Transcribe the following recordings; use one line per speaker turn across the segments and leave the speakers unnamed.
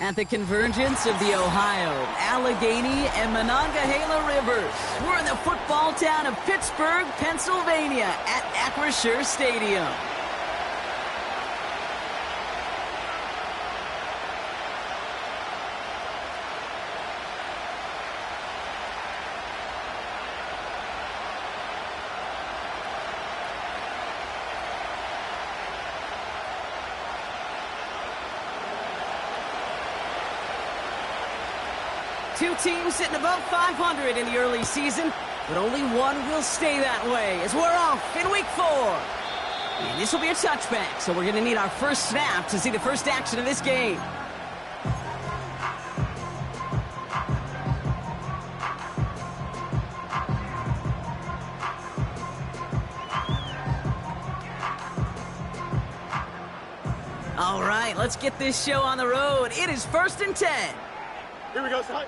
At the convergence of the Ohio, Allegheny, and Monongahela rivers, we're in the football town of Pittsburgh, Pennsylvania at Acrisure Stadium. Two teams sitting above 500 in the early season, but only one will stay that way as we're off in week 4. And this will be a touchback, so we're going to need our first snap to see the first action of this game. All right, let's get this show on the road. It is 1st and 10.
Here we go, Sai.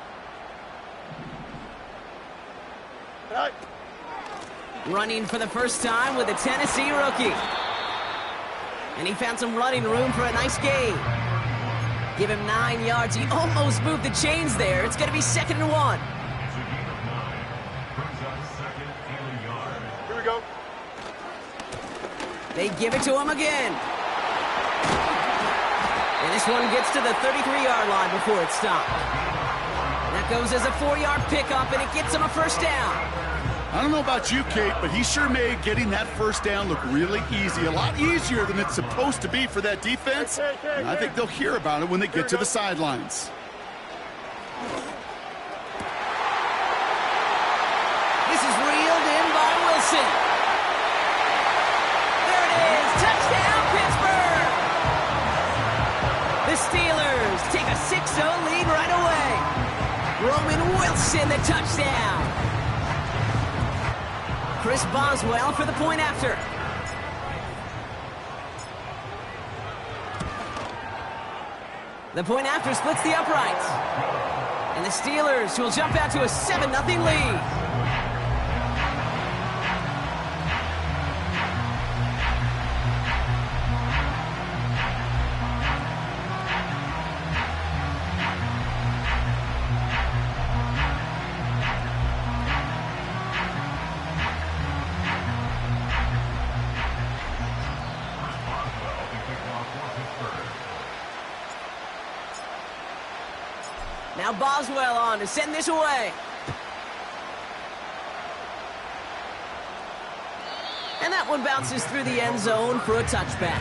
Right.
Running for the first time with a Tennessee rookie. And he found some running room for a nice gain. Give him 9 yards. He almost moved the chains there. It's going to be 2nd and 1.
Here we go.
They give it to him again. And this one gets to the 33-yard line before it stopped. That goes as a 4-yard pickup, and it gets him a first down.
I don't know about you, Kate, but he sure made getting that first down look really easy. A lot easier than it's supposed to be for that defense. And I think they'll hear about it when they get to the sidelines.
This is reeled in by Wilson. There it is. Touchdown, Pittsburgh. The Steelers take a 6-0 lead right away. Roman Wilson, the touchdown. Chris Boswell for the point after. The point after splits the uprights. And the Steelers will jump out to a 7-0 lead. Now Boswell on to send this away. And that one bounces through the end zone for a touchback.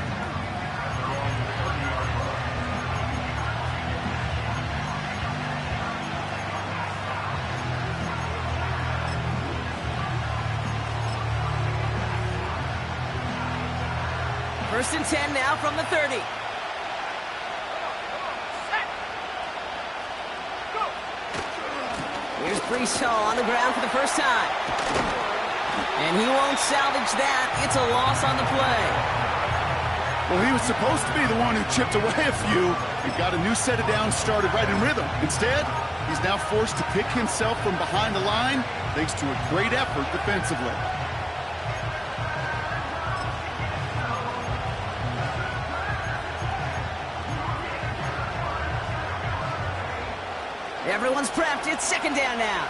First and 10 now from the 30. Here's Breece Hall on the ground for the first time. And he won't salvage that. It's a loss on the play.
Well, he was supposed to be the one who chipped away a few and got a new set of downs started right in rhythm. Instead, he's now forced to pick himself from behind the line thanks to a great effort defensively.
Everyone's prepped. It's 2nd down now.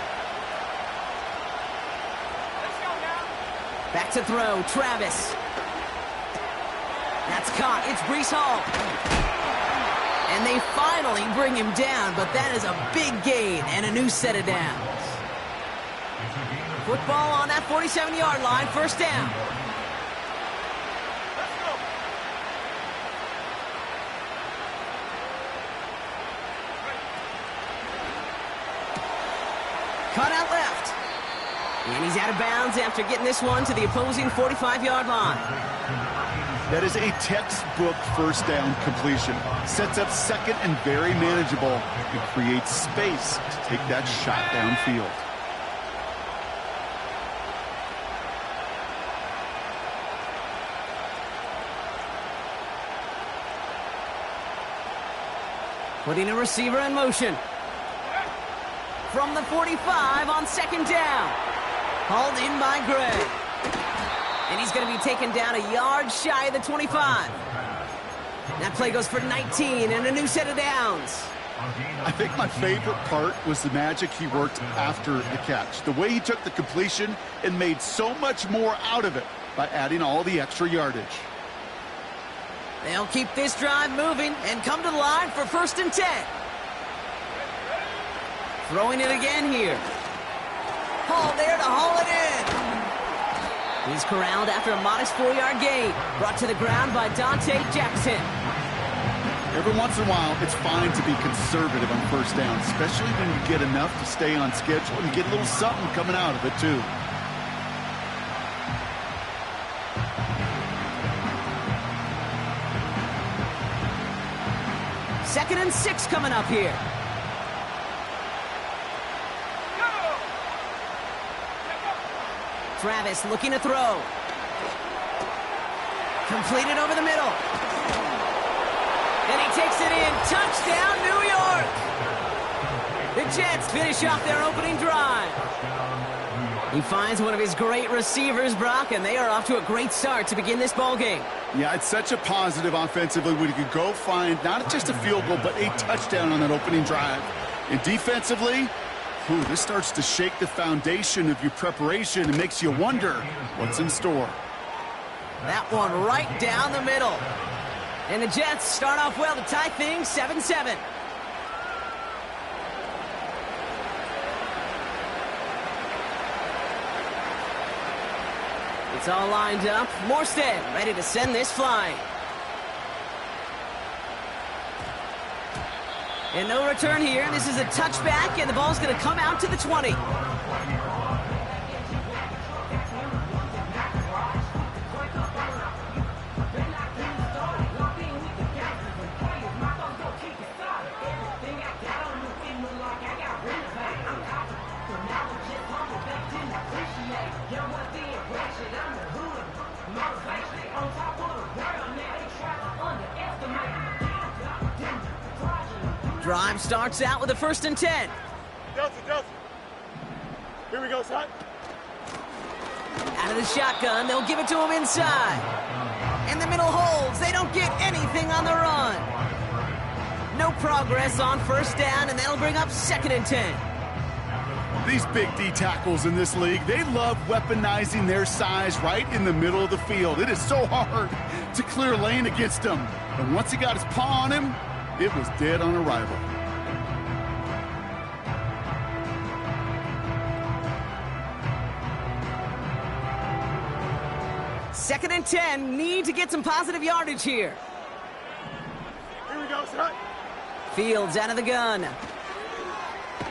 Let's go now.
Back to throw. Travis. That's caught. It's Breece Hall. And they finally bring him down, but that is a big gain and a new set of downs. Football on that 47-yard line. First down. Cut out left. And he's out of bounds after getting this one to the opposing 45-yard line.
That is a textbook first down completion. Sets up second and very manageable. It creates space to take that shot downfield.
Putting a receiver in motion. From the 45 on 2nd down. Hauled in by Gray. And he's going to be taken down a yard shy of the 25. That play goes for 19 and a new set of downs.
I think my favorite part was the magic he worked after the catch. The way he took the completion and made so much more out of it by adding all the extra yardage.
They'll keep this drive moving and come to the line for 1st and 10. Throwing it again here. Hall there to haul it in. He's corralled after a modest 4-yard gain. Brought to the ground by Dante Jackson.
Every once in a while, it's fine to be conservative on 1st down, especially when you get enough to stay on schedule and get a little something coming out of it, too.
Second and 6 coming up here. Travis looking to throw. Completed over the middle. And he takes it in. Touchdown, New York! The Jets finish off their opening drive. He finds one of his great receivers, Brock, and they are off to a great start to begin this ballgame.
Yeah, it's such a positive offensively when you can go find not just a field goal, but a touchdown on that opening drive. And defensively, this starts to shake the foundation of your preparation and makes you wonder what's in store.
That one right down the middle. And the Jets start off well to tie things 7-7. It's all lined up. Morstead ready to send this flying. And no return here. This is a touchback, and the ball's going to come out to the 20. Drive starts out with a 1st and 10.
Delta. Here we go, son.
Out of the shotgun, they'll give it to him inside. And the middle holds. They don't get anything on the run. No progress on 1st down, and that'll bring up 2nd and 10.
These big D tackles in this league, they love weaponizing their size right in the middle of the field. It is so hard to clear lane against them. And once he got his paw on him, it was dead on arrival.
Second and 10, need to get some positive yardage here.
Here we go, son.
Fields out of the gun.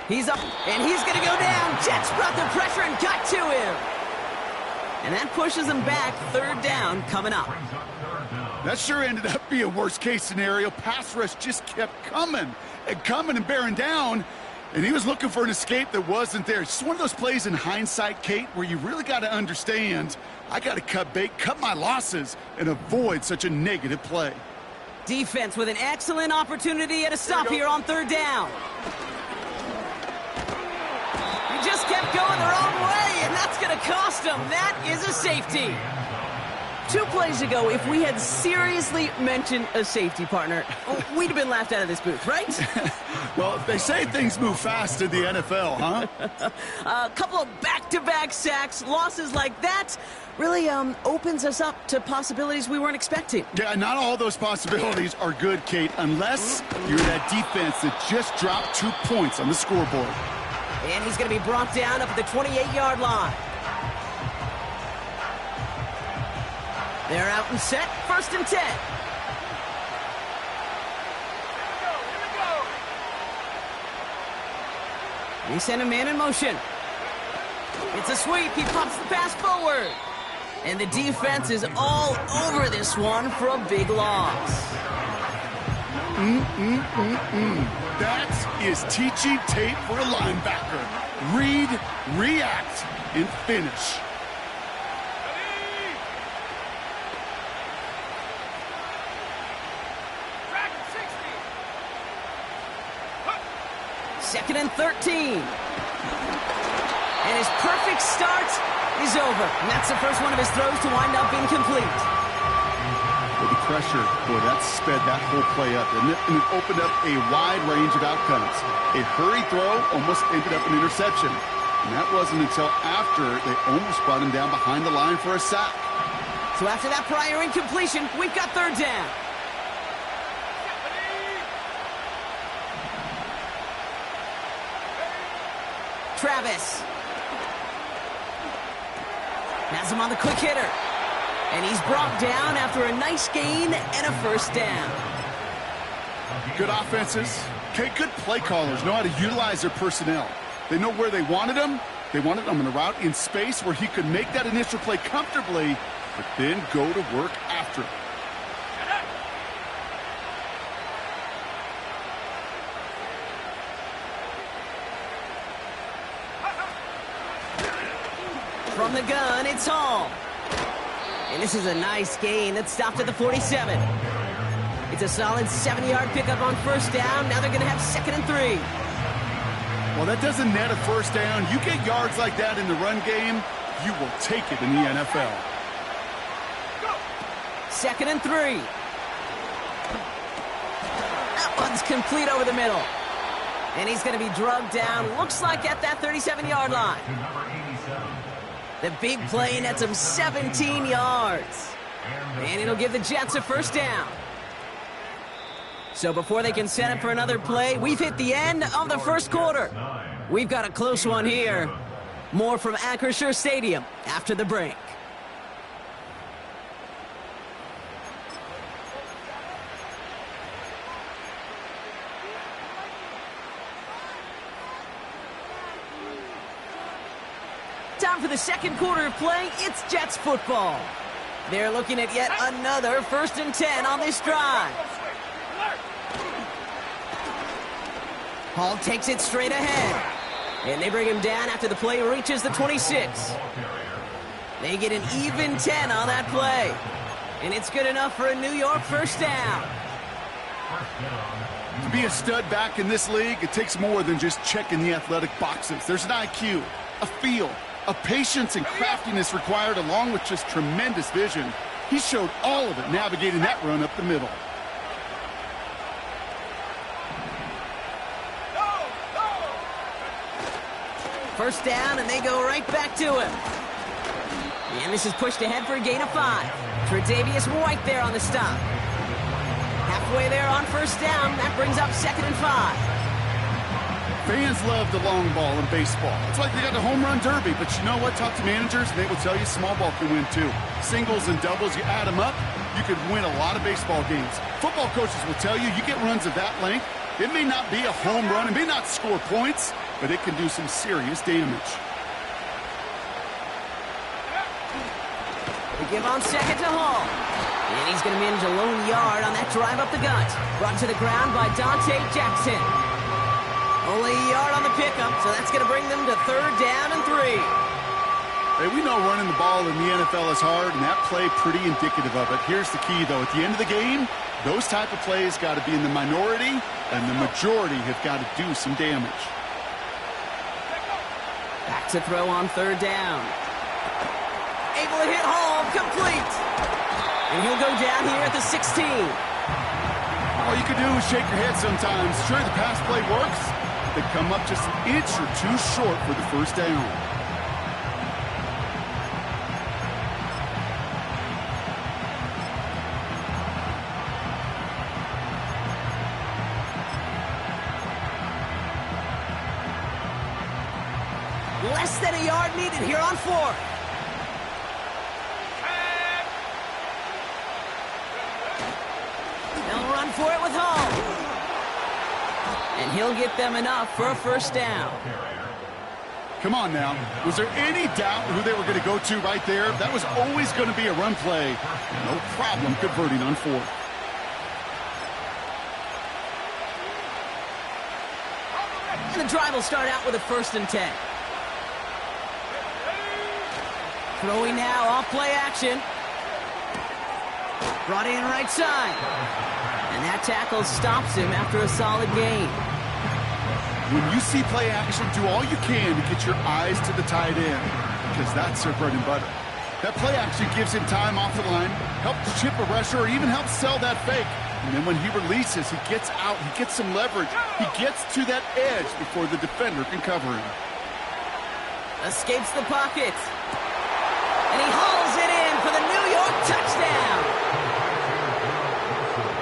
He's up, and he's going to go down. Jets brought the pressure and got to him. And that pushes him back. 3rd down coming up.
That sure ended up being a worst-case scenario. Pass rush just kept coming and bearing down, and he was looking for an escape that wasn't there. It's just one of those plays in hindsight, Kate, where you really got to understand, I got to cut bait, cut my losses, and avoid such a negative play.
Defense with an excellent opportunity at a stop here on 3rd down. He just kept going the wrong way, and that's going to cost him. That is a safety. 2 plays ago, if we had seriously mentioned a safety partner, we'd have been laughed out of this booth, right?
Well, they say things move fast in the NFL, huh?
A couple of back-to-back sacks, losses like that, really opens us up to possibilities we weren't expecting.
Yeah, not all those possibilities are good, Kate, unless you're that defense that just dropped 2 points on the scoreboard.
And he's going to be brought down up at the 28-yard line. They're out and set, 1st and 10.
Here we go.
They send a man in motion. It's a sweep. He pops the pass forward. And the defense is all over this one for a big loss.
That is teaching tape for a linebacker. Read, react, and finish.
Second and 13. And his perfect start is over. And that's the first one of his throws to wind up incomplete.
Well, the pressure, boy, that sped that whole play up, didn't it? And it opened up a wide range of outcomes. A hurried throw almost ended up an interception. And that wasn't until after they almost brought him down behind the line for a sack.
So after that prior incompletion, we've got third down. Travis has him on the quick hitter. And he's brought down after a nice gain and a first down.
Good offenses. Okay, good play callers know how to utilize their personnel. They know where they wanted him. They wanted him in a route in space where he could make that initial play comfortably, but then go to work after it.
From the gun, it's Hall. And this is a nice gain that stopped at the 47. It's a solid 7-yard pickup on first down. Now they're going to have 2nd and 3.
Well, that doesn't net a first down. You get yards like that in the run game, you will take it in the NFL.
2nd and 3. That one's complete over the middle. And he's going to be drugged down, looks like at that 37-yard line. The big play nets him 17 yards. And it'll give the Jets a first down. So before they can set up for another play, we've hit the end of the first quarter. We've got a close one here. More from Acrisure Stadium after the break. Time for the second quarter of play. It's Jets football. They're looking at yet another 1st and 10 on this drive. Hall takes it straight ahead. And they bring him down after the play reaches the 26. They get an even 10 on that play. And it's good enough for a New York first down.
To be a stud back in this league, it takes more than just checking the athletic boxes. There's an IQ, a feel, a patience and craftiness required, along with just tremendous vision. He showed all of it navigating that run up the middle.
First down, and they go right back to him. And this is pushed ahead for a gain of 5. Tre'Davious White there on the stop. Halfway there on first down. That brings up 2nd and 5.
Fans love the long ball in baseball. It's like they got the home run derby, but you know what? Talk to managers, and they will tell you small ball can win too. Singles and doubles, you add them up, you could win a lot of baseball games. Football coaches will tell you, you get runs of that length, it may not be a home run, it may not score points, but it can do some serious damage.
They give on 2nd to Hall. And he's going to manage a lone yard on that drive up the gut. Brought to the ground by Dante Jackson. Only a yard on the pickup, so that's going to bring them to 3rd down and 3.
Hey, we know running the ball in the NFL is hard, and that play pretty indicative of it. Here's the key, though. At the end of the game, those type of plays got to be in the minority, and the majority have got to do some damage.
Back to throw on 3rd down. Able to hit Hall, complete. And he'll go down here at the 16.
All you can do is shake your head sometimes. Sure, the pass play works. They come up just an inch or two short for the first down.
Less than a yard needed here on 4th. They'll run for it with Hall. And he'll get them enough for a first down.
Come on now. Was there any doubt who they were going to go to right there? That was always going to be a run play. No problem converting on 4th.
And the drive will start out with a 1st and 10. Throwing now off play action. Brought in right side. And that tackle stops him after a solid gain.
When you see play action, do all you can to get your eyes to the tight end, because that's their bread and butter. That play action gives him time off the line, helps chip a rusher, or even helps sell that fake. And then when he releases, he gets out, he gets some leverage. He gets to that edge before the defender can cover him.
Escapes the pocket. And he hauls it in for the New York touchdown.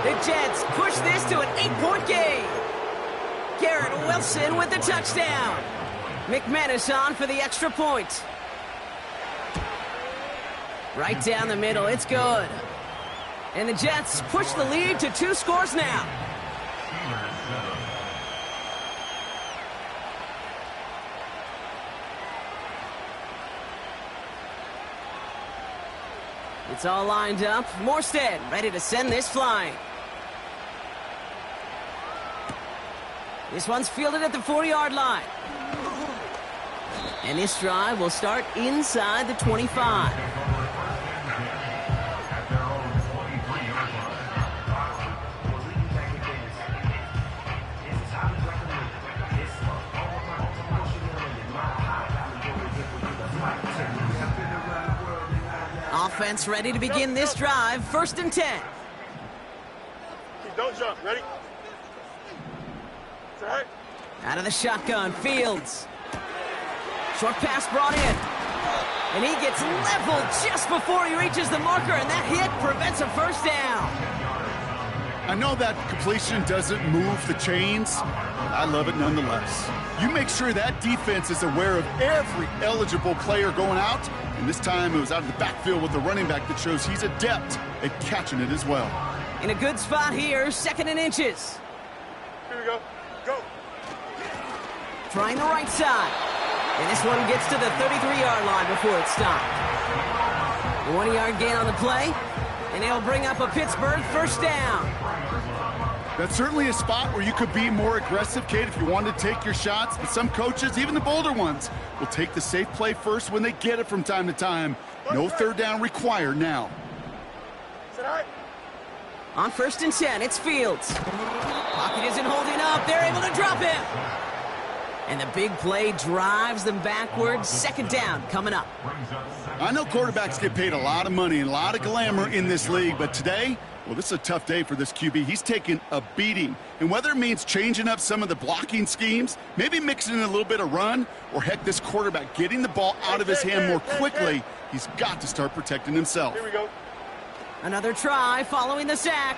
The Jets push this to an 8-point game. Garrett Wilson with the touchdown. McManus on for the extra point. Right down the middle, it's good. And the Jets push the lead to 2 scores now. It's all lined up. Morstead ready to send this flying. This one's fielded at the 4-yard line. And this drive will start inside the 25. Offense ready to begin this drive. 1st and 10.
Don't jump. Ready? It's all right.
Out of the shotgun, Fields. Short pass brought in. And he gets leveled just before he reaches the marker, and that hit prevents a first down.
I know that completion doesn't move the chains, but I love it nonetheless. You make sure that defense is aware of every eligible player going out, and this time it was out of the backfield with the running back that shows he's adept at catching it as well.
In a good spot here, 2nd and inches.
Here we go. Go.
Trying the right side. And this one gets to the 33-yard line before it's stopped. A 1-yard gain on the play, and it'll bring up a Pittsburgh first down.
That's certainly a spot where you could be more aggressive, Kate, if you wanted to take your shots. But some coaches, even the bolder ones, will take the safe play first when they get it from time to time. No 3rd down required now.
On 1st and 10, it's Fields. Pocket isn't holding up. They're able to drop him. And the big play drives them backwards. 2nd down coming up.
I know quarterbacks get paid a lot of money and a lot of glamour in this league, but today, well, this is a tough day for this QB. He's taking a beating. And whether it means changing up some of the blocking schemes, maybe mixing in a little bit of run, or heck, this quarterback getting the ball out of his hand more quickly, he's got to start protecting himself.
Here we go.
Another try following the sack.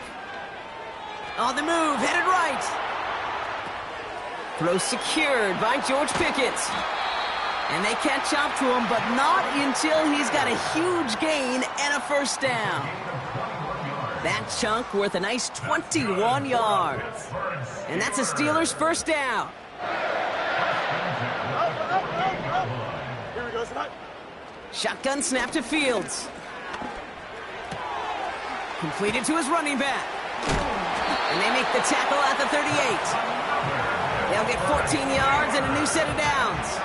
On the move, headed right. Throw secured by George Pickett. And they catch up to him, but not until he's got a huge gain and a first down. That chunk worth a nice 21 yards. And that's a Steelers first down.
Here we go, tonight.
Shotgun snap to Fields. Completed to his running back. And they make the tackle at the 38. They'll get 14 yards and a new set of downs.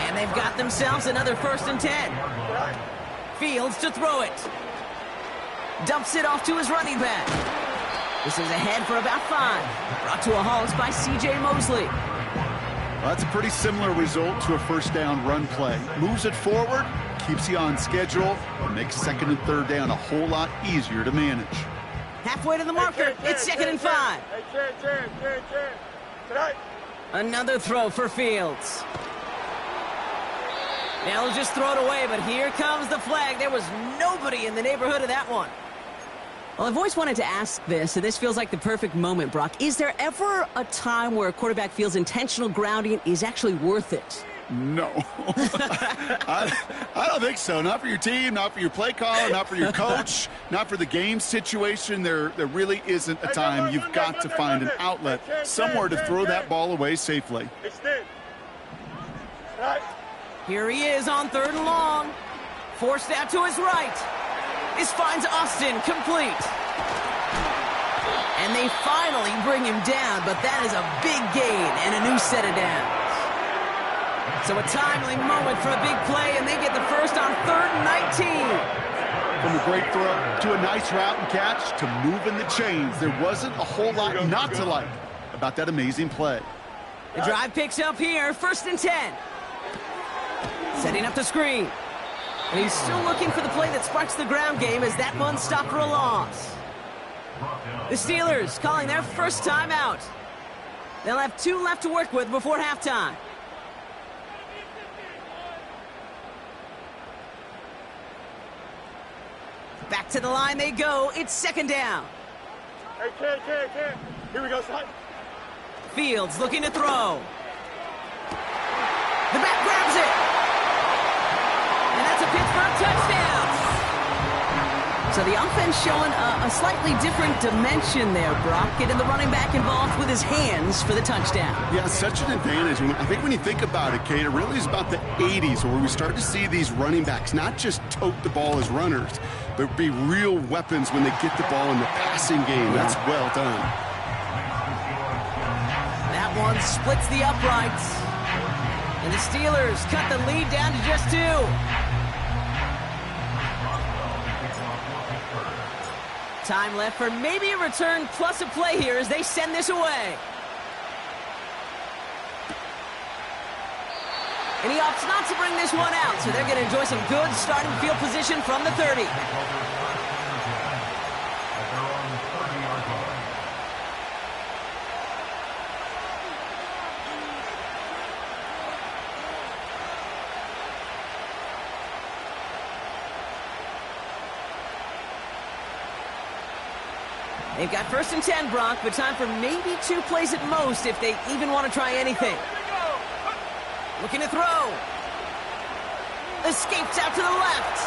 And they've got themselves another 1st and 10. Fields to throw it. Dumps it off to his running back. This is ahead for about 5. Brought to a halt by C.J. Mosley.
Well, that's a pretty similar result to a first down run play. Moves it forward, keeps you on schedule, and makes 2nd and 3rd down a whole lot easier to manage.
Halfway to the marker, it's 2nd and 5.
Tonight.
Another throw for Fields. Now he'll just throw it away, but here comes the flag. There was nobody in the neighborhood of that one. Well, I've always wanted to ask this, and this feels like the perfect moment, Brock. Is there ever a time where a quarterback feels intentional grounding is actually worth it?
No. I don't think so. Not for your team, not for your play caller, not for your coach, not for the game situation. There really isn't a time. You've got to find an outlet, somewhere to throw that ball away safely.
Here he is on 3rd and long. Forced out to his right. This finds Austin complete. And they finally bring him down, but that is a big gain and a new set of downs. So a timely moment for a big play, and they get the first on 3rd and 19.
From a great throw to a nice route and catch to moving the chains, there wasn't a whole lot not to like about that amazing play.
The drive picks up here, 1st and 10. Setting up the screen. And he's still looking for the play that sparks the ground game as that one stopped for a loss. The Steelers calling their first timeout. They'll have 2 left to work with before halftime. Back to the line they go. It's second down.
Hey, Ken. Here we go, son.
Fields looking to throw. The back grabs it. And that's a Pittsburgh touchdown. So the offense showing a slightly different dimension there, Brock. Getting the running back involved with his hands for the touchdown.
Yeah, such an advantage. I think when you think about it, Kate, it really is about the 80s where we start to see these running backs not just tote the ball as runners, but be real weapons when they get the ball in the passing game. That's well done.
That one splits the uprights. And the Steelers cut the lead down to just 2. Time left for maybe a return plus a play here as they send this away. And he opts not to bring this one out, so they're going to enjoy some good starting field position from the 30. They've got 1st and 10, Brock, but time for maybe 2 plays at most if they even want to try anything. Looking to throw. Escapes out to the left.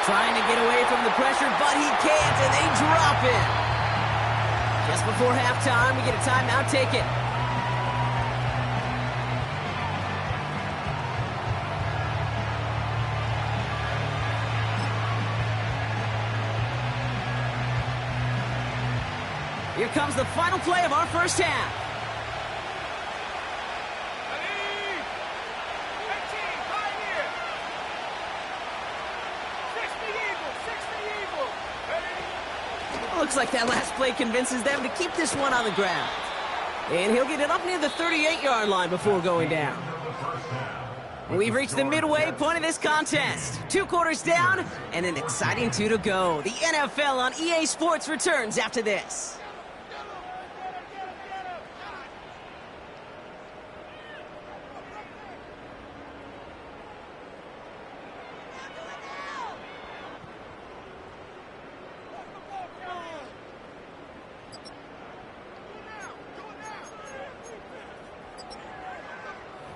Trying to get away from the pressure, but he can't, and they drop it. Just before halftime, we get a timeout taken. Here comes the final play of our first half. Looks like that last play convinces them to keep this one on the ground. And he'll get it up near the 38-yard line before going down. We've reached the midway point of this contest. 2 quarters down and an exciting 2 to go. The NFL on EA Sports returns after this.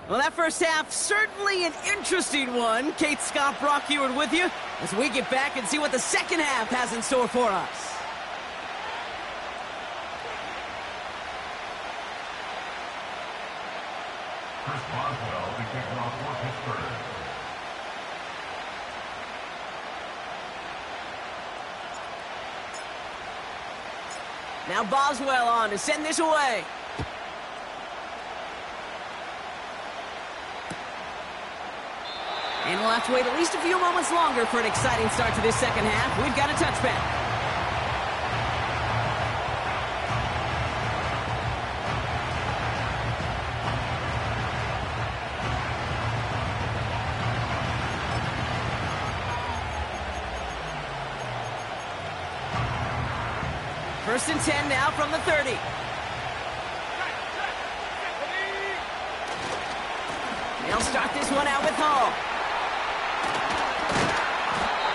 Well, that first half, certainly an interesting one. Kate Scott, Brock Huard with you as we get back and see what the second half has in store for us.
Chris Boswell, the kickoff for Pittsburgh.
Now Boswell on to send this away. And we'll have to wait at least a few moments longer for an exciting start to this second half. We've got a touchback. First and 10 now from the 30. They'll start this one out with Hall.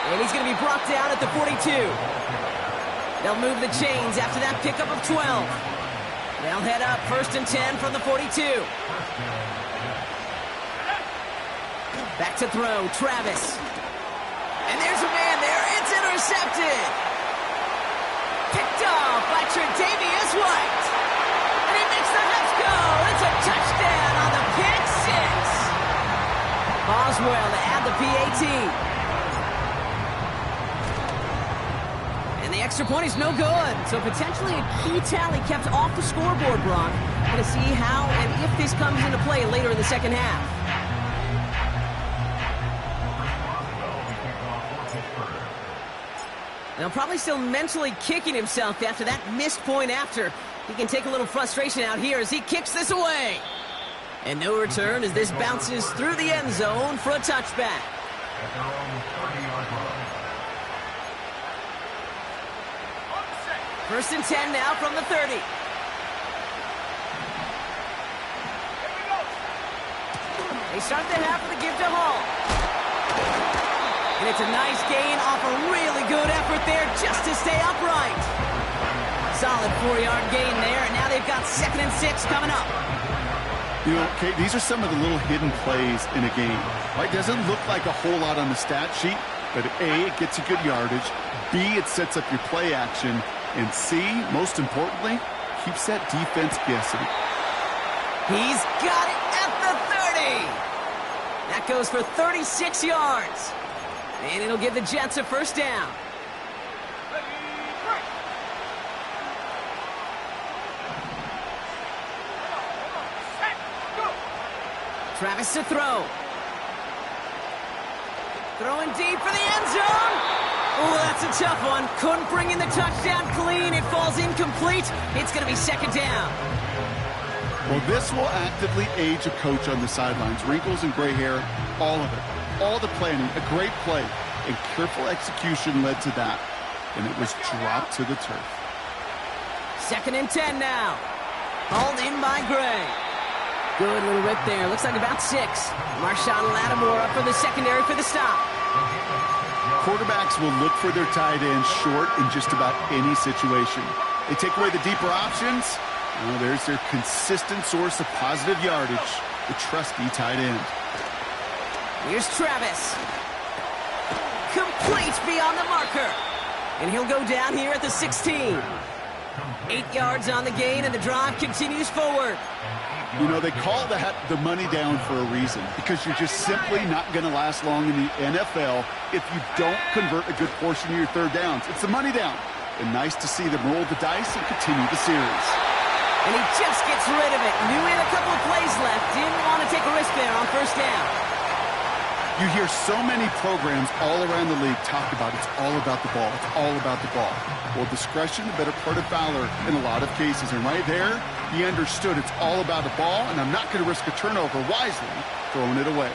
And he's going to be brought down at the 42. They'll move the chains after that pickup of 12. They'll head up 1st and 10 from the 42. Back to throw, Travis. And there's a man there. It's intercepted. Picked off by Tre'Davious White. And he makes the Nuts go. It's a touchdown on the pick six. Boswell to add the PAT. And the extra point is no good. So potentially a key tally kept off the scoreboard, Brock. Going to see how and if this comes into play later in the second half. Now probably still mentally kicking himself after that missed point after. He can take a little frustration out here as he kicks this away. And no return as this bounces through the end zone for a touchback.
at their own 30-yard line.
First and 10 now from the 30. They start the half with a give to Hall. And it's a nice gain off a really good effort there just to stay upright. Solid 4-yard gain there, and now they've got 2nd and 6 coming up.
You know, Kate, these are some of the little hidden plays in a game. Right? Doesn't look like a whole lot on the stat sheet, but A, it gets you good yardage. B, it sets up your play action. And C, most importantly, keeps that defense guessing.
He's got it at the 30. That goes for 36 yards. And it'll give the Jets a first down. Travis to throw. Throwing deep for the end zone. Oh, that's a tough one. Couldn't bring in the touchdown clean. It falls incomplete. It's going to be 2nd down.
Well, this will actively age a coach on the sidelines. Wrinkles and gray hair, all of it. All the planning, a great play, and careful execution led to that. And it was dropped to the turf.
2nd and 10 now. Hauled in by Gray. Good little rip there. Looks like about 6. Marshawn Lattimore up for the secondary for the stop.
Quarterbacks will look for their tight end short in just about any situation. They take away the deeper options. Well, there's their consistent source of positive yardage, the trusty tight end.
Here's Travis. Complete beyond the marker. And he'll go down here at the 16. 8 yards on the gain, and the drive continues forward.
You know, they call that the money down for a reason, because you're just simply not going to last long in the NFL if you don't convert a good portion of your third downs. It's the money down. And nice to see them roll the dice and continue the series.
And he just gets rid of it. Knew he had a couple of plays left. Didn't want to take a risk there on first down.
You hear so many programs all around the league talk about it's all about the ball. It's all about the ball. Well, discretion, the better part of valor in a lot of cases. And right there, he understood it's all about the ball, and I'm not going to risk a turnover wisely, throwing it away.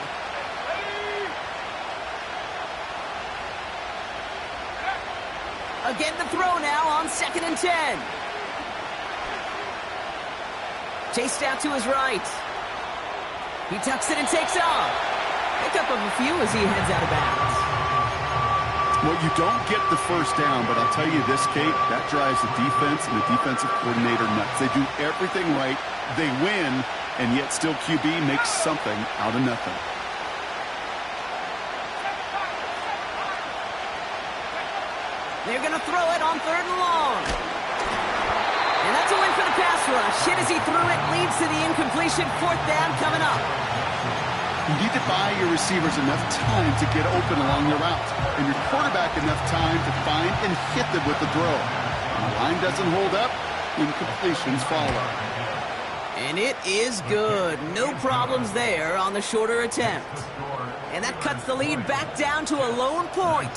Again the throw now on 2nd and 10. Chased out to his right. He tucks it and takes off. Pick up of a few as he heads out of bounds.
Well, you don't get the first down, but I'll tell you this, Kate, that drives the defense and the defensive coordinator nuts. They do everything right, they win, and yet still QB makes something out of nothing.
They're going to throw it on 3rd and long. And that's a win for the pass rush. Hit as he threw it, leads to the incompletion. 4th down coming up.
You need to buy your receivers enough time to get open along the route, and your quarterback enough time to find and hit them with the throw. When the line doesn't hold up, incompletions follow.
And it is good. No problems there on the shorter attempt. And that cuts the lead back down to a lone point.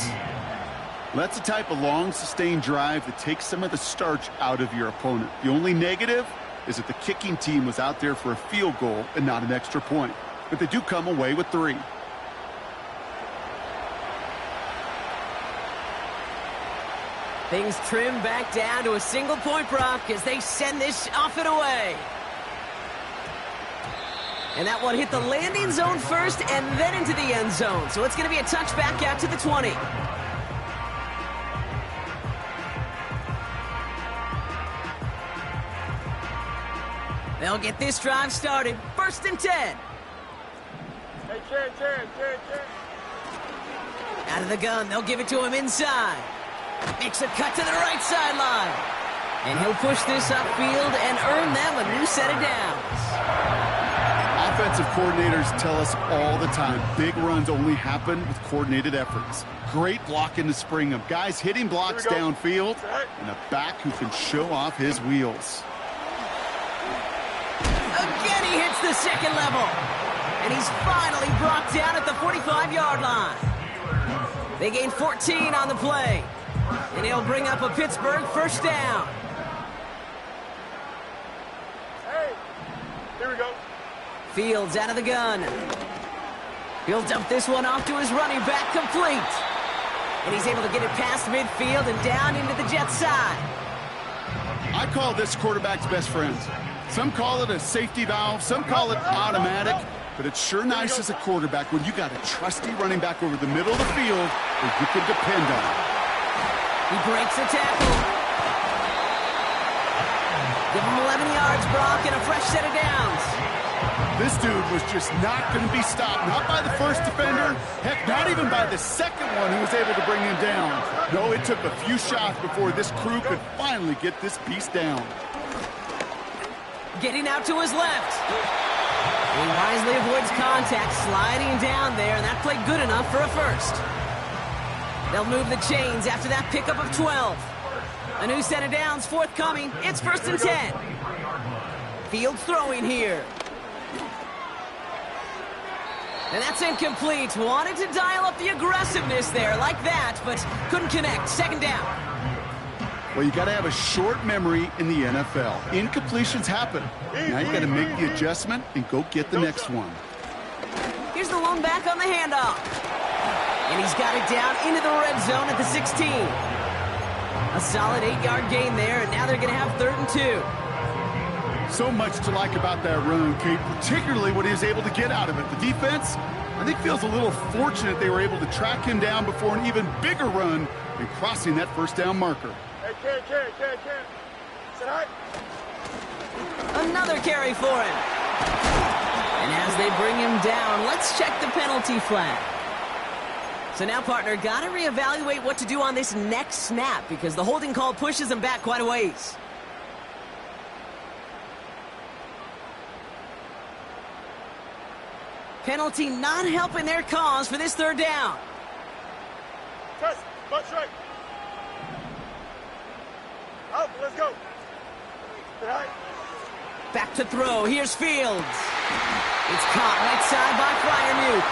That's the type of long, sustained drive that takes some of the starch out of your opponent. The only negative is that the kicking team was out there for a field goal and not an extra point. But they do come away with 3.
Things trim back down to a single point, Brock, as they send this off and away. And that one hit the landing zone first and then into the end zone. So it's going to be a touchback out to the 20. They'll get this drive started. 1st and 10.
Hey, Jared.
Out of the gun, they'll give it to him inside. Makes a cut to the right sideline. And he'll push this upfield and earn them a new set of downs.
Offensive coordinators tell us all the time, big runs only happen with coordinated efforts. Great blocking to spring them. Guys hitting blocks downfield, and a back who can show off his wheels.
Again, he hits the 2nd level. And he's finally brought down at the 45-yard line. They gain 14 on the play. And he'll bring up a Pittsburgh first down.
Hey, here we go.
Fields out of the gun. He'll dump this one off to his running back, complete. And he's able to get it past midfield and down into the Jets' side.
I call this quarterback's best friends. Some call it a safety valve, some call it automatic, but it's sure nice as a quarterback when you got a trusty running back over the middle of the field that you can depend on.
He breaks the tackle. Give him 11 yards, Brock, and a fresh set of downs.
This dude was just not going to be stopped, not by the first defender, heck, not even by the second one who was able to bring him down. No, it took a few shots before this crew could finally get this beast down.
Getting out to his left. He wisely avoids contact, sliding down there, and that played good enough for a first. They'll move the chains after that pickup of 12. A new set of downs forthcoming. It's 1st and 10. Fields throwing here. And that's incomplete. Wanted to dial up the aggressiveness there like that, but couldn't connect. 2nd down.
Well, you got to have a short memory in the NFL. Incompletions happen. Now you got to make the adjustment and go get the next one.
Here's the lone back on the handoff. And he's got it down into the red zone at the 16. A solid 8-yard gain there, and now they're going to have 3rd and 2.
So much to like about that run, Kate, particularly what he was able to get out of it. The defense, I think, feels a little fortunate they were able to track him down before an even bigger run and crossing that 1st down marker.
Hey, carry. Sit high.
Another carry for him. And as they bring him down, let's check the penalty flag. So now, partner, got to reevaluate what to do on this next snap because the holding call pushes him back quite a ways. Penalty not helping their cause for this 3rd down.
Test, butt straight. Out, let's go. Sit high.
Back to throw. Here's Fields. It's caught right side by Freiermuth.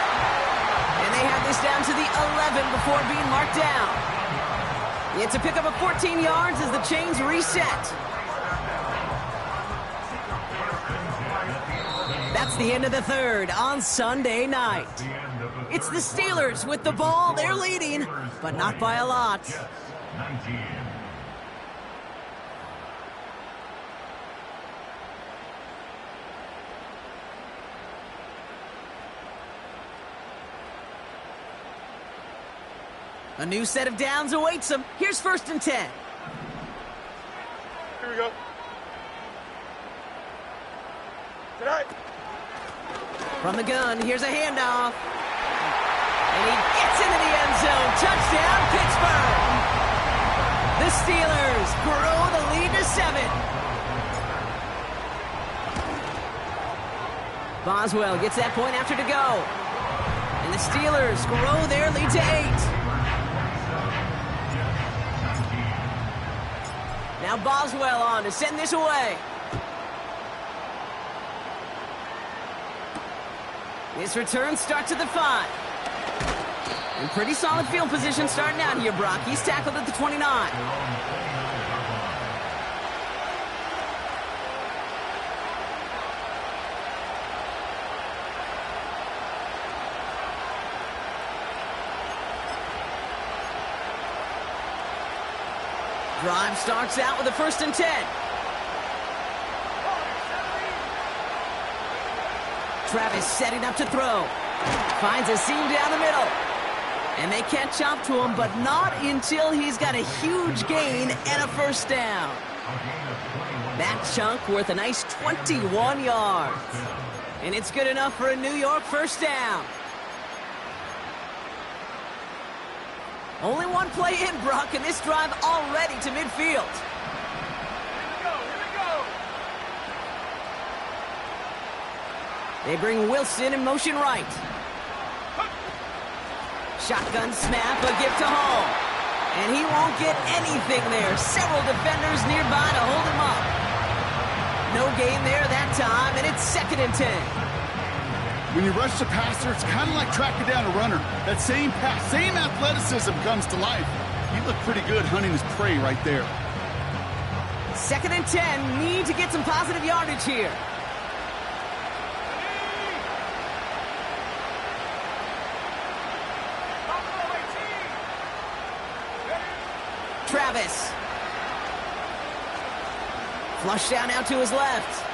And they have this down to the 11 before being marked down. It's a pickup of 14 yards as the chains reset. That's the end of the 3rd on Sunday night. It's the Steelers with the ball. They're leading, but not by a lot. A new set of downs awaits them. Here's 1st and 10.
Here we go. Sit high.
From the gun, here's a handoff. And he gets into the end zone. Touchdown, Pittsburgh. The Steelers grow the lead to 7. Boswell gets that point after to go. And the Steelers grow their lead to 8. Now Boswell on to send this away. This return starts at the 5. And pretty solid field position starting out here, Brock. He's tackled at the 29. Drive starts out with a 1st and 10. Travis setting up to throw. Finds a seam down the middle. And they catch up to him, but not until he's got a huge gain and a 1st down. That chunk worth a nice 21 yards. And it's good enough for a New York 1st down. Only one play in, Brock, and this drive already to midfield.
Here we go.
They bring Wilson in motion right. Shotgun snap, a gift to Hall. And he won't get anything there. Several defenders nearby to hold him up. No gain there that time, and it's 2nd and 10.
When you rush the passer, it's kind of like tracking down a runner. That same pass, same athleticism comes to life. He looked pretty good hunting his prey right there.
2nd and 10, need to get some positive yardage here. Flush down out to his left.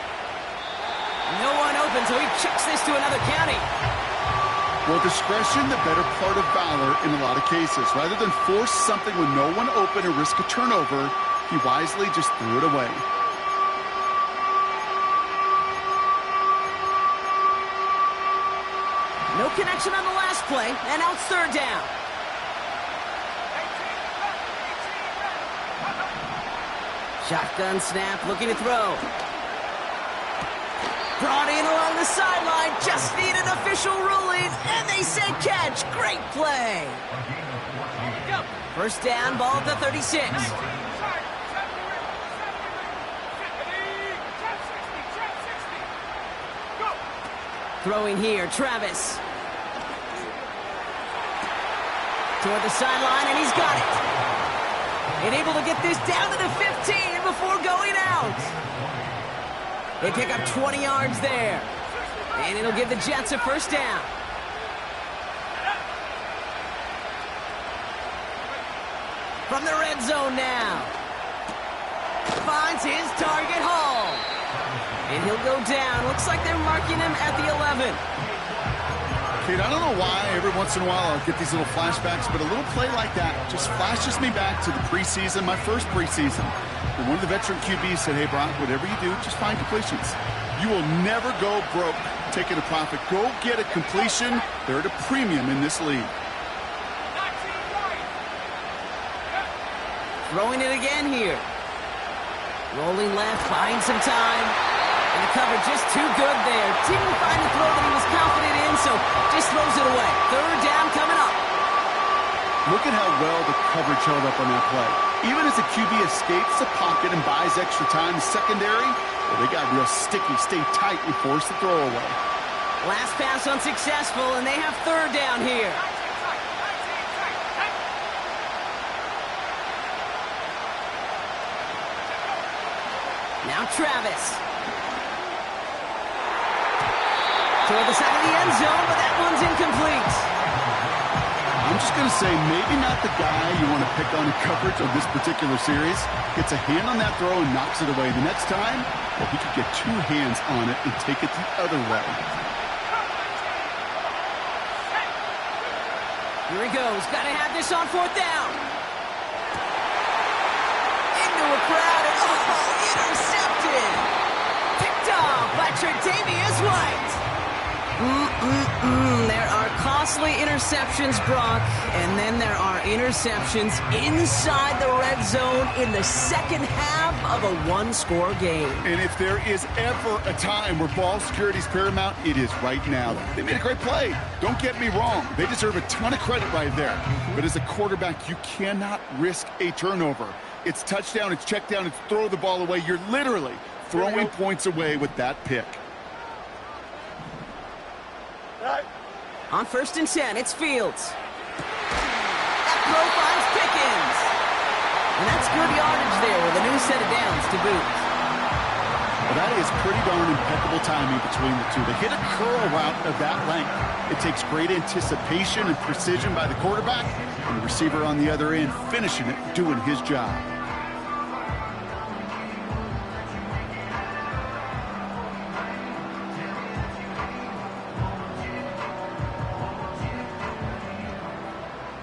No one open, so he chucks this to another county.
Well, discretion, the better part of valor in a lot of cases. Rather than force something with no one open and risk a turnover, he wisely just threw it away.
No connection on the last play, and now it's third down. Shotgun snap, looking to throw. Brought in along the sideline, just need an official ruling, and they say catch. Great play. First down, ball at the 36. Throwing here, Travis. Toward the sideline, and he's got it. And able to get this down to the 15 before going out. They pick up 20 yards there. And it'll give the Jets a first down. From the red zone now. Finds his target, Hall. And he'll go down. Looks like they're marking him at the 11.
Kate, I don't know why every once in a while I'll get these little flashbacks, but a little play like that just flashes me back to the preseason, my first preseason. And one of the veteran QBs said, hey, Brock, whatever you do, just find completions. You will never go broke taking a profit. Go get a completion. They're at a premium in this league.
Throwing it again here. Rolling left, buying some time. And the cover just too good there. Didn't find the throw that he was confident in, so just throws it away. Third down coming up.
Look at how well the coverage held up on that play. Even as the QB escapes the pocket and buys extra time, the secondary, well, they got real sticky, stay tight, and force the throw away.
Last pass unsuccessful, and they have third down here. Now Travis. Toward the side of the end zone, but that one's incomplete.
I'm just going to say maybe not the guy you want to pick on in coverage of this particular series. Gets a hand on that throw and knocks it away. The next time, well, he could get two hands on it and take it the other way.
Here he goes. Got to have this on fourth down. Into a crowd and intercepted. Picked off by Tre'Davious White. There are costly interceptions, Brock, and then there are interceptions inside the red zone in the second half of a one-score game.
And if there is ever a time where ball security is paramount, it is right now. They made a great play. Don't get me wrong. They deserve a ton of credit right there. But as a quarterback, you cannot risk a turnover. It's touchdown, it's check down, it's throw the ball away. You're literally throwing points away with that pick.
On 1st and 10, it's Fields. That throw finds Pickens. And that's good yardage there with a new set of downs to boot.
Well, that is pretty darn impeccable timing between the two. They hit a curl route of that length. It takes great anticipation and precision by the quarterback, and the receiver on the other end finishing it, doing his job.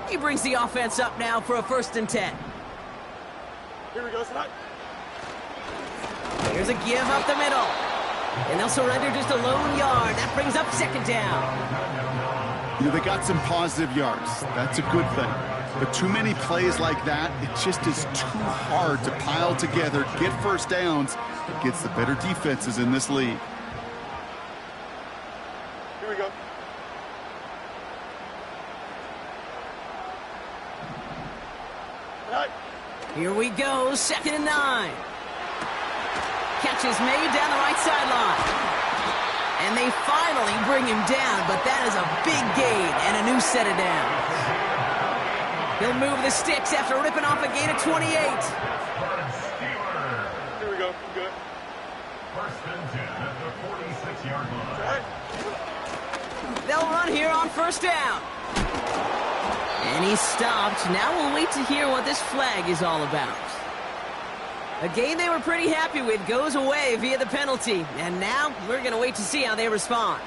He brings the offense up now for a 1st and 10.
Here we go, tonight.
Here's a give up the middle. And they'll surrender just a lone yard. That brings up 2nd down.
You know, they got some positive yards. That's a good thing. But too many plays like that, it just is too hard to pile together, get first downs against the better defenses in this league.
Here we go.
Here we go, 2nd and 9. Catch is made down the right sideline. And they finally bring him down, but that is a big gain and a new set of downs. He'll move the sticks after ripping off a gain of 28.
Here we go, good.
1st and 10 at the 46-yard line.
They'll run here on 1st down. And he's stopped. Now we'll wait to hear what this flag is all about. A game they were pretty happy with goes away via the penalty. And now we're going to wait to see how they respond.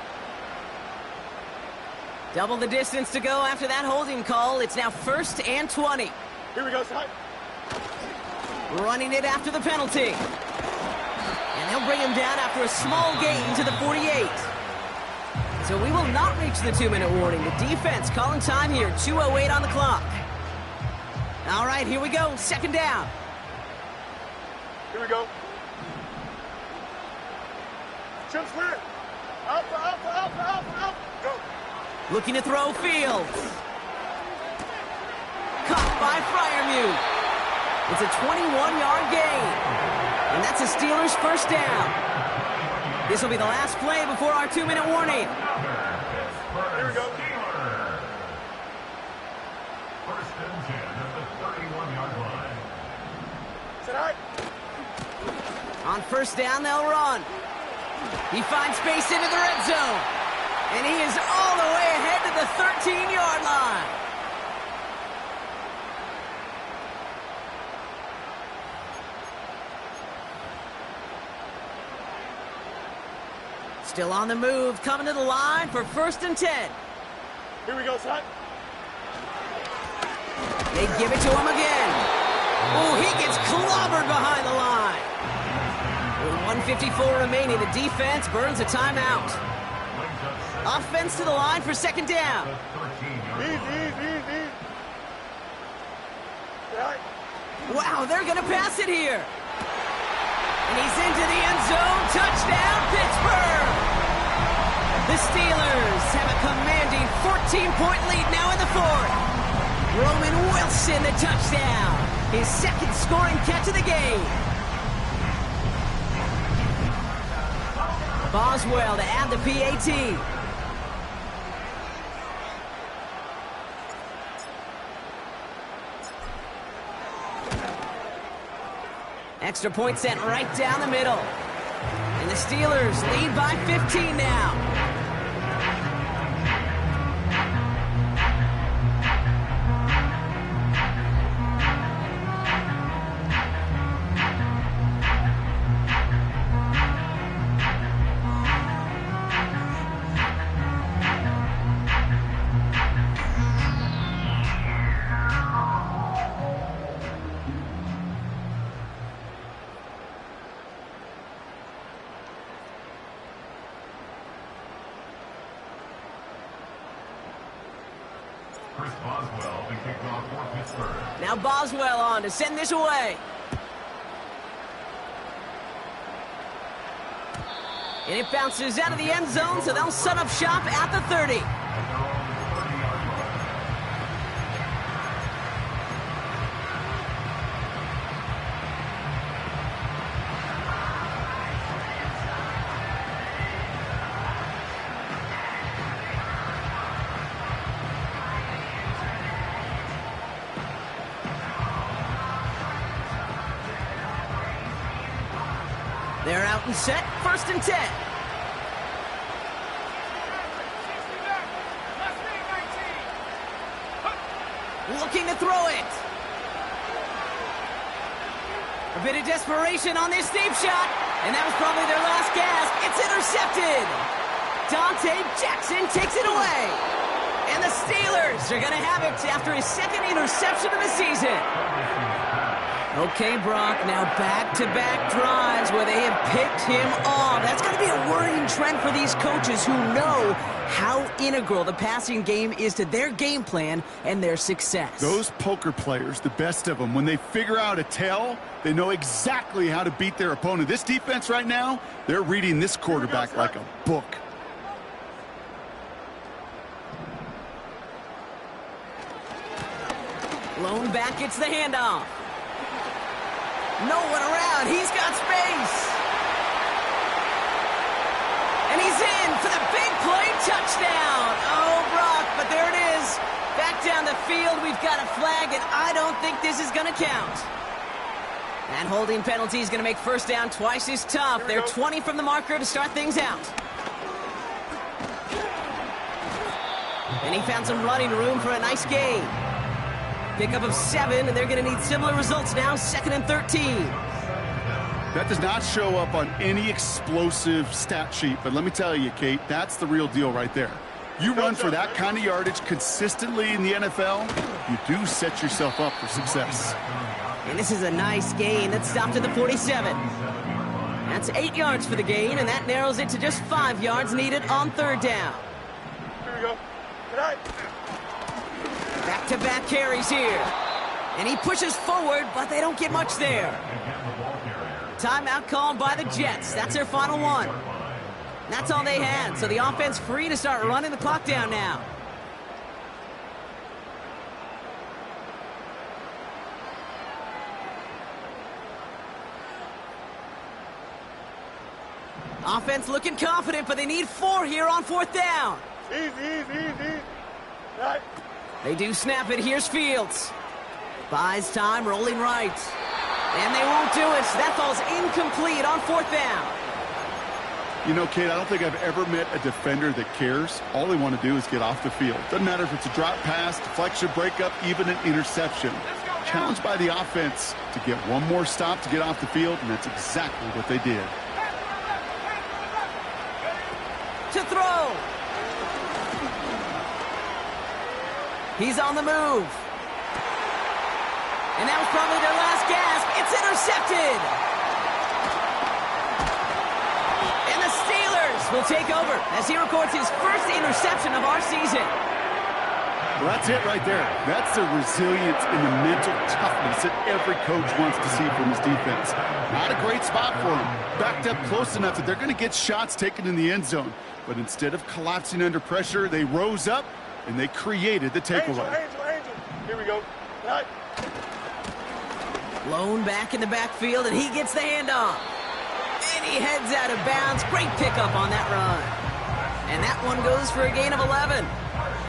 Double the distance to go after that holding call. It's now 1st and 20.
Here we go, side.
Running it after the penalty. And they'll bring him down after a small gain to the 48. So we will not reach the 2-minute warning. The defense calling time here. 2:08 on the clock. All right, here we go. 2nd down.
Here we go. Chip clear. Out. Go.
Looking to throw Fields. Caught by Freiermuth. It's a 21-yard gain. And that's a Steelers 1st down. This will be the last play before our 2-minute warning.
Here we go.
1st and 10 at the 31-yard line.
Sit high.
On 1st down, they'll run. He finds space into the red zone. And he is all the way ahead to the 13-yard line. Still on the move, coming to the line for 1st and 10.
Here we go, son.
They give it to him again. Oh, he gets clobbered behind the line. With 1:54 remaining, the defense burns a timeout. Offense to the line for 2nd down.
Easy. Right.
Wow, they're going to pass it here. And he's into the end zone. Touchdown, Pittsburgh! The Steelers have a commanding 14-point lead now in the 4th. Roman Wilson, the touchdown. His 2nd scoring catch of the game. Boswell to add the PAT. Extra point sent right down the middle. And the Steelers lead by 15 now.
Chris Boswell, the kickoff for Pittsburgh.
Now Boswell on to send this away. And it bounces out of the end zone, so they'll set up shop at the 30. They're out and set, 1st and 10. Looking to throw it. A bit of desperation on this deep shot, and that was probably their last gasp. It's intercepted. Dante Jackson takes it away. And the Steelers are going to have it after his 2nd interception of the season. Okay, Brock, now back-to-back drives where they have picked him off. That's going to be a worrying trend for these coaches who know how integral the passing game is to their game plan and their success.
Those poker players, the best of them, when they figure out a tell, they know exactly how to beat their opponent. This defense right now, they're reading this quarterback like a book.
Lone back gets the handoff. No one around. He's got space. And he's in for the big play touchdown. Oh, Brock, but there it is. Back down the field, we've got a flag, and I don't think this is going to count. That holding penalty is going to make 1st down twice as tough. They're 20 from the marker to start things out. And he found some running room for a nice gain. Pickup of 7, and they're going to need similar results now, 2nd and 13.
That does not show up on any explosive stat sheet, but let me tell you, Kate, that's the real deal right there. You run for that kind of yardage consistently in the NFL, you do set yourself up for success.
And this is a nice gain that stopped at the 47. That's 8 yards for the gain, and that narrows it to just 5 yards needed on third down.
Here we go. Good night.
Back-to-back carries here. And he pushes forward, but they don't get much there. Timeout called by the Jets. That's their final one. That's all they had, so the offense free to start running the clock down now. Offense looking confident, but they need 4 here on fourth down.
Easy. Right.
They do snap it. Here's Fields. Buys time, rolling right. And they won't do it. That falls incomplete on fourth down.
You know, Kate, I don't think I've ever met a defender that cares. All they want to do is get off the field. Doesn't matter if it's a drop pass, deflection, breakup, even an interception. Challenged by the offense to get one more stop to get off the field, and that's exactly what they did.
To throw. He's on the move. And that was probably their last gasp. It's intercepted. And the Steelers will take over as he records his first interception of our season.
Well, that's it right there. That's the resilience and the mental toughness that every coach wants to see from his defense. Not a great spot for him. Backed up close enough that they're going to get shots taken in the end zone. But instead of collapsing under pressure, they rose up and they created the takeaway.
Angel. Here we go. Right.
Blown back in the backfield, and he gets the handoff. And he heads out of bounds. Great pickup on that run. And that one goes for a gain of 11.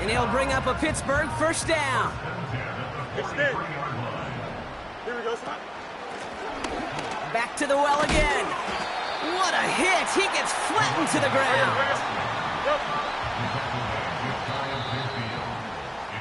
And he'll bring up a Pittsburgh first down.
Extend. Here we go, son.
Back to the well again. What a hit. He gets flattened to the ground.
Yep.